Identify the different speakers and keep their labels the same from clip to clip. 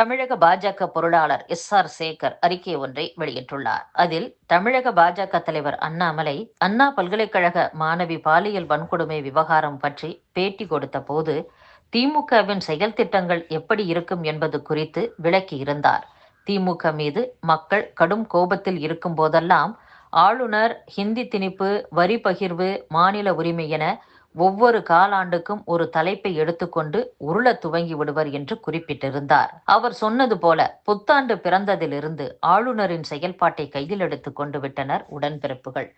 Speaker 1: தமிழக பாஜக பொருளாளர் எஸ்.ஆர். சேகர் அறிக்கை ஒன்றை வெளியிட்டுள்ளார். அதில் தமிழக பாஜக தலைவர் அண்ணாமலை அண்ணா பல்கலைக்கழக மாணவி பாலியல் வன்கொடுமை விவகாரம் பற்றி பேட்டி கொடுத்த போது திமுகவின் செயல் திட்டங்கள் எப்படி இருக்கும் என்பது குறித்து விளக்கியிருந்தார். திமுக மீது மக்கள் கடும் கோபத்தில் இருக்கும் போதெல்லாம் ஆளுநர் ஹிந்தி திணிப்பு, வரி பகிர்வு, மாநில உரிமை என ஒவ்வொரு காலாண்டுக்கும் ஒரு தலைப்பை எடுத்துக்கொண்டு உருள துவங்கி விடுவர் என்று குறிப்பிட்டிருந்தார். அவர் சொன்னது போல புத்தாண்டு பிறந்ததிலிருந்து ஆளுநரின் செயல்பாட்டை கையில் எடுத்துக் கொண்டு விட்டனர் உடன்பிறப்புகள்.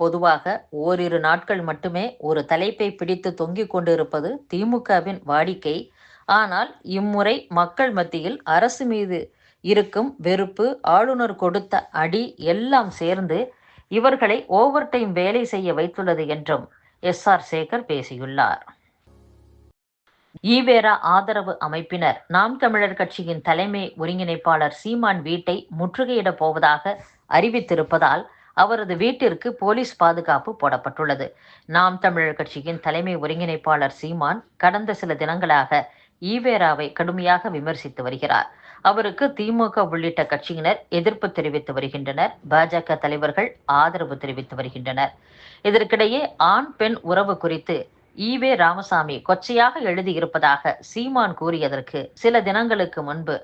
Speaker 1: பொதுவாக ஓரிரு நாட்கள் மட்டுமே ஒரு தலைப்பை பிடித்து தொங்கிக் கொண்டிருப்பது திமுகவின் வாடிக்கை. ஆனால் இம்முறை மக்கள் மத்தியில் அரசு மீது இருக்கும் வெறுப்பு, ஆளுநர் கொடுத்த அடி எல்லாம் சேர்ந்து இவர்களை ஓவர் டைம் வேலை செய்ய வைத்துள்ளது என்றும் எஸ்.ஆர். சேகர் பேசியுள்ளார். ஈவேரா ஆதரவு அமைப்பினர் நாம் தமிழர் கட்சியின் தலைமை ஒருங்கிணைப்பாளர் சீமான் வீட்டை முற்றுகையிடப் போவதாக அறிவித்திருப்பதால் அவரது வீட்டிற்கு போலீஸ் பாதுகாப்பு போடப்பட்டுள்ளது. நாம் தமிழர் கட்சியின் தலைமை ஒருங்கிணைப்பாளர் சீமான் கடந்த சில தினங்களாக ஈவேராவை கடுமையாக விமர்சித்து வருகிறார். அவருக்கு திமுக உள்ளிட்ட கட்சியினர் எதிர்ப்பு தெரிவித்து வருகின்றனர். பாஜக தலைவர்கள் ஆதரவு தெரிவித்து வருகின்றனர். இதற்கிடையே ஆண் பெண் உறவு குறித்து ஈவே ராமசாமி கொச்சையாக எழுதியிருப்பதாக சீமான் கூறியதற்கு சில தினங்களுக்கு முன்பு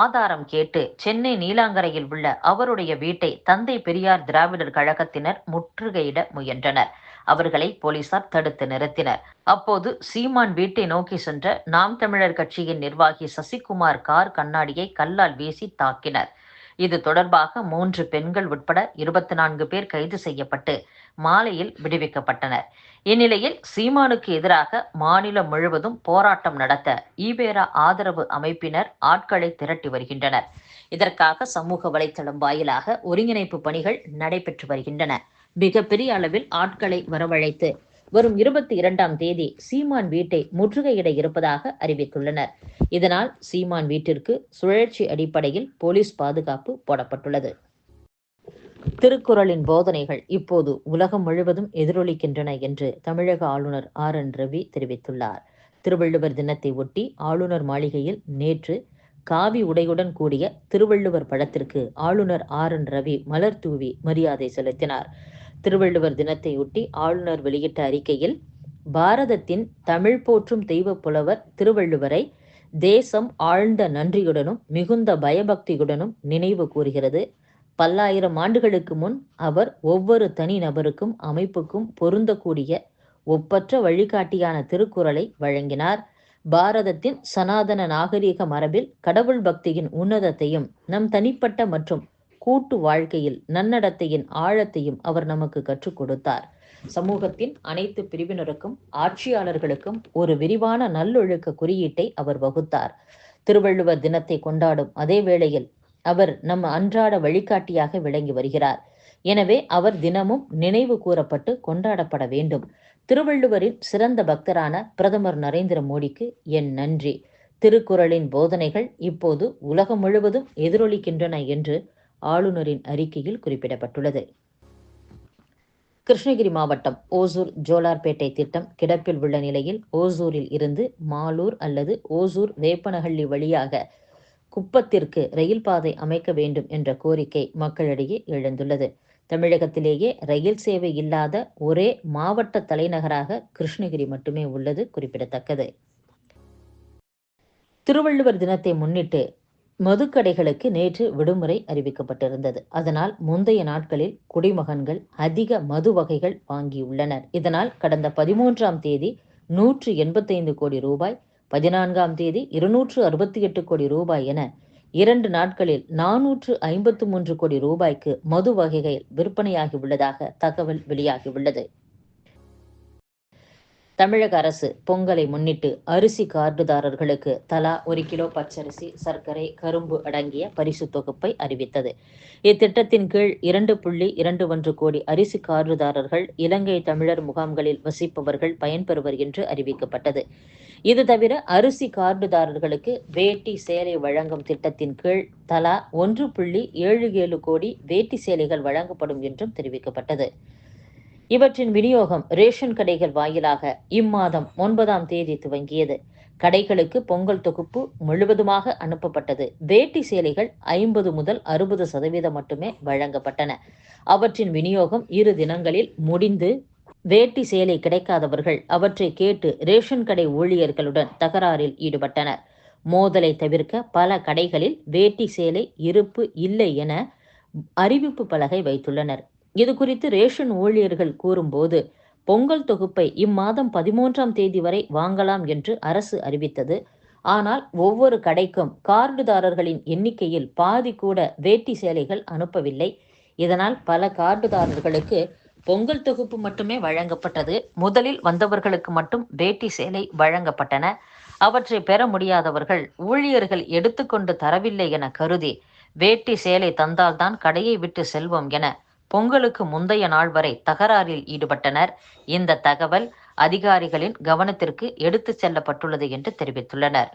Speaker 1: ஆதாரம் கேட்டு சென்னை நீலாங்கரையில் உள்ள அவருடைய வீட்டை தந்தை பெரியார் திராவிடர் கழகத்தினர் முற்றுகையிட முயன்றனர். அவர்களை போலீசார் தடுத்து நிறுத்தினர். அப்போது சீமான் வீட்டை நோக்கி சென்ற நாம் தமிழர் கட்சியின் நிர்வாகி சசிகுமார் கார் கண்ணாடியை கல்லால் வீசி தாக்கினர். இது தொடர்பாக 3 பெண்கள் உட்பட 24 பேர் கைது செய்யப்பட்டு மாலையில் விடுவிக்கப்பட்டனர். இந்நிலையில் சீமானுக்கு எதிராக மாநிலம் முழுவதும் போராட்டம் நடத்த ஈவேரா ஆதரவு அமைப்பினர் ஆட்களை திரட்டி வருகின்றனர். இதற்காக சமூக வலைதளம் வாயிலாக ஒருங்கிணைப்பு பணிகள் நடைபெற்று வருகின்றன. மிகப்பெரிய அளவில் ஆட்களை வரவழைத்து வரும் 22ஆம் தேதி சீமான் வீட்டை முற்றுகையிட இருப்பதாக அறிவித்துள்ளனர். இதனால் சீமான் வீட்டிற்கு சுழற்சி அடிப்படையில் போலீஸ் பாதுகாப்பு போடப்பட்டுள்ளது. திருக்குறளின் போதனைகள் இப்போது உலகம் முழுவதும் எதிரொலிக்கின்றன என்று தமிழக ஆளுநர் ஆர்.என். ரவி தெரிவித்துள்ளார். திருவள்ளுவர் தினத்தை ஒட்டி ஆளுநர் மாளிகையில் நேற்று காவி உடையுடன் கூடிய திருவள்ளுவர் படத்திற்கு ஆளுநர் ஆர்.என். ரவி மலர் தூவி மரியாதை செலுத்தினார். திருவள்ளுவர் தினத்தையொட்டி ஆளுநர் வெளியிட்ட அறிக்கையில், பாரதத்தின் தமிழ் போற்றும் தெய்வ புலவர் திருவள்ளுவரை தேசம் ஆழ்ந்த நன்றியுடனும் மிகுந்த பயபக்தியுடனும் நினைவு கூறுகிறது. பல்லாயிரம் ஆண்டுகளுக்கு முன் அவர் ஒவ்வொரு தனி நபருக்கும் அமைப்புக்கும் பொருந்தக்கூடிய ஒப்பற்ற வழிகாட்டியான திருக்குறளை வழங்கினார். பாரதத்தின் சனாதன நாகரிக மரபில் கடவுள் பக்தியின் உன்னதத்தையும் நம் தனிப்பட்ட மற்றும் கூட்டு வாழ்க்கையில் நன்னடத்தையின் ஆழத்தையும் அவர் நமக்கு கற்றுக் கொடுத்தார். சமூகத்தின் அனைத்து பிரிவினருக்கும் ஆட்சியாளர்களுக்கும் ஒரு விரிவான நல்லொழுக்க குறியீட்டை அவர் வகுத்தார். திருவள்ளுவர் தினத்தை கொண்டாடும் அதே வேளையில் அவர் நம்ம அன்றாட வழிகாட்டியாக விளங்கி வருகிறார். எனவே அவர் தினமும் நினைவு கூறப்பட்டு கொண்டாடப்பட வேண்டும். திருவள்ளுவரின் சிறந்த பக்தரான பிரதமர் நரேந்திர மோடிக்கு என் நன்றி. திருக்குறளின் போதனைகள் இப்போது உலகம் முழுவதும் எதிரொலிக்கின்றன என்று ஆளுநரின் அறிக்கையில் குறிப்பிடப்பட்டுள்ளது. கிருஷ்ணகிரி மாவட்டம் ஓசூர் ஜோலார்பேட்டை திட்டம் கிடப்பில் உள்ள நிலையில் ஓசூரில் இருந்து மாலூர் அல்லது ஓசூர் வேப்பனஹள்ளி வழியாக குப்பத்திற்கு ரயில் பாதை அமைக்க வேண்டும் என்ற கோரிக்கை மக்களிடையே எழுந்துள்ளது. தமிழகத்திலேயே ரயில் சேவை இல்லாத ஒரே மாவட்ட தலைநகராக கிருஷ்ணகிரி மட்டுமே உள்ளது குறிப்பிடத்தக்கது. திருவள்ளுவர் தினத்தை முன்னிட்டு மதுக்கடைகளுக்கு நேற்று விடுமுறை அறிவிக்கப்பட்டிருந்தது. அதனால் முந்தைய நாட்களில் குடிமகன்கள் அதிக மது வகைகள் வாங்கியுள்ளனர். இதனால் கடந்த 13ஆம் தேதி 185 கோடி ரூபாய், 14ஆம் தேதி 268 கோடி ரூபாய் என 2 நாட்களில் 453 கோடி ரூபாய்க்கு மது வகைகள் விற்பனையாகி உள்ளதாக தகவல் வெளியாகியுள்ளது. தமிழக அரசு பொங்கலை முன்னிட்டு அரிசி கார்டுதாரர்களுக்கு தலா 1 கிலோ பச்சரிசி, சர்க்கரை, கரும்பு அடங்கிய பரிசு தொகுப்பை அறிவித்தது. இத்திட்டத்தின் கீழ் 2.21 கோடி அரிசி கார்டுதாரர்கள் இலங்கை தமிழர் முகாம்களில் வசிப்பவர்கள் பயன்பெறுவர் என்று அறிவிக்கப்பட்டது. இது தவிர அரிசி கார்டுதாரர்களுக்கு வேட்டி சேலை வழங்கும் திட்டத்தின் கீழ் தலா 1.77 கோடி வேட்டி சேலைகள் வழங்கப்படும் என்றும் தெரிவிக்கப்பட்டது. இவற்றின் விநியோகம் ரேஷன் கடைகள் வாயிலாக இம்மாதம் 9ஆம் தேதி துவங்கியது. கடைகளுக்கு பொங்கல் தொகுப்பு முழுவதுமாக அனுப்பப்பட்டது. வேட்டி சேலைகள் 50 முதல் 60% மட்டுமே வழங்கப்பட்டன. அவற்றின் விநியோகம் 2 தினங்களில் முடிந்து வேட்டி சேலை கிடைக்காதவர்கள் அவற்றை கேட்டு ரேஷன் கடை ஊழியர்களுடன் தகராறில் ஈடுபட்டனர். மோதலை தவிர்க்க பல கடைகளில் வேட்டி சேலை இருப்பு இல்லை என அறிவிப்பு பலகை வைத்துள்ளனர். இது குறித்து ரேஷன் ஊழியர்கள் கூறும்போது, பொங்கல் தொகுப்பை இம்மாதம் 13ஆம் தேதி வரை வாங்கலாம் என்று அரசு அறிவித்தது. ஆனால் ஒவ்வொரு கடைக்கும் கார்டுதாரர்களின் எண்ணிக்கையில் பாதி கூட வேட்டி சேலைகள் அனுப்பவில்லை. இதனால் பல கார்டுதாரர்களுக்கு பொங்கல் தொகுப்பு மட்டுமே வழங்கப்பட்டது. முதலில் வந்தவர்களுக்கு மட்டும் வேட்டி சேலை வழங்கப்பட்டன. அவற்றை பெற முடியாதவர்கள் ஊழியர்கள் எடுத்துக்கொண்டு தரவில்லை என கருதி, வேட்டி சேலை தந்தால்தான் கடையை விட்டு செல்வோம் என பொங்கலுக்கு முந்தைய நாள் வரை தகராறில் ஈடுபட்டனர். இந்த தகவல் அதிகாரிகளின் கவனத்திற்கு எடுத்துச் செல்லப்பட்டுள்ளது என்று தெரிவித்துள்ளனர்.